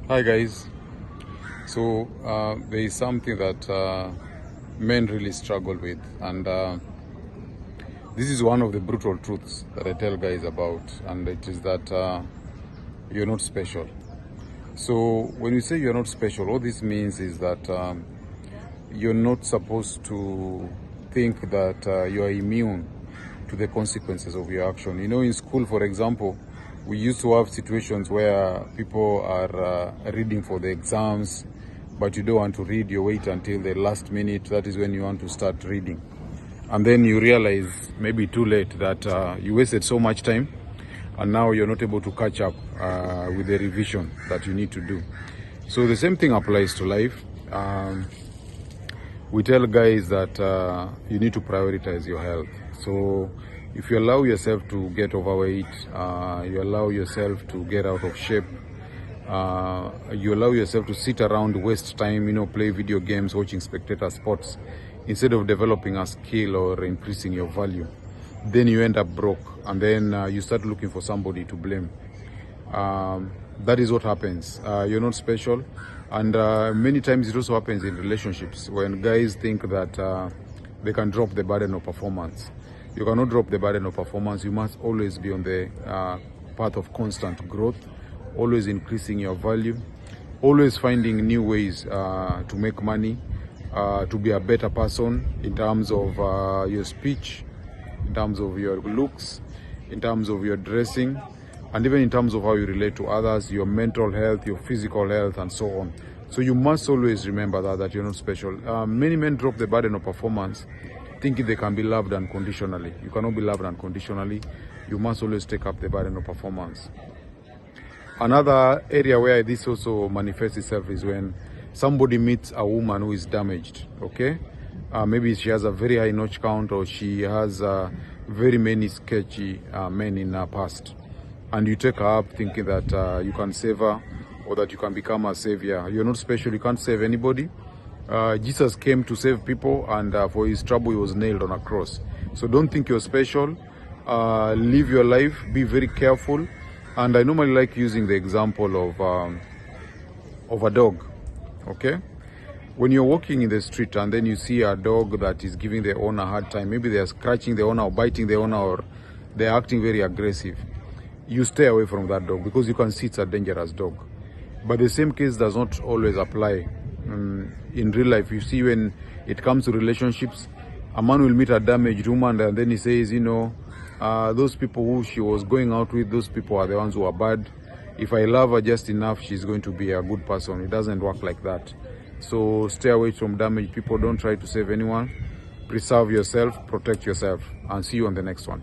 Hi guys. So there is something that men really struggle with, and this is one of the brutal truths that I tell guys about, and it is that you're not special. So when you say you're not special, all this means is that you're not supposed to think that you are immune to the consequences of your action. You know, in school, for example, we used to have situations where people are reading for the exams, but you don't want to read. You wait until the last minute. That is when you want to start reading. And then you realize, maybe too late, that you wasted so much time and now you're not able to catch up with the revision that you need to do. So the same thing applies to life. We tell guys that you need to prioritize your health. So if you allow yourself to get overweight, you allow yourself to get out of shape, you allow yourself to sit around, waste time, play video games, watching spectator sports, instead of developing a skill or increasing your value, then you end up broke, and then you start looking for somebody to blame. That is what happens. You're not special. And many times it also happens in relationships when guys think that they can drop the burden of performance. You cannot drop the burden of performance. You must always be on the path of constant growth, always increasing your value, always finding new ways to make money, to be a better person in terms of your speech, in terms of your looks, in terms of your dressing, and even in terms of how you relate to others, your mental health, your physical health, and so on. So you must always remember that you're not special. Many men drop the burden of performance thinking they can be loved unconditionally. You cannot be loved unconditionally. You must always take up the burden of performance. Another area where this also manifests itself is when somebody meets a woman who is damaged, okay? Maybe she has a very high notch count, or she has very many sketchy men in her past. And you take her up thinking that you can save her, or that you can become a savior. You're not special, you can't save anybody. Jesus came to save people, and for his trouble he was nailed on a cross. So don't think you're special. Live your life, be very careful. And I normally like using the example of a dog, okay? When you're walking in the street and then you see a dog that is giving the owner a hard time, maybe they're scratching the owner or biting the owner, or they're acting very aggressive, you stay away from that dog because you can see it's a dangerous dog. But the same case does not always apply in real life. You see, when it comes to relationships, a man will meet a damaged woman and then he says, those people who she was going out with, those people are the ones who are bad. If I love her just enough, she's going to be a good person. It doesn't work like that. So stay away from damaged people. Don't try to save anyone. Preserve yourself, protect yourself, and see you on the next one.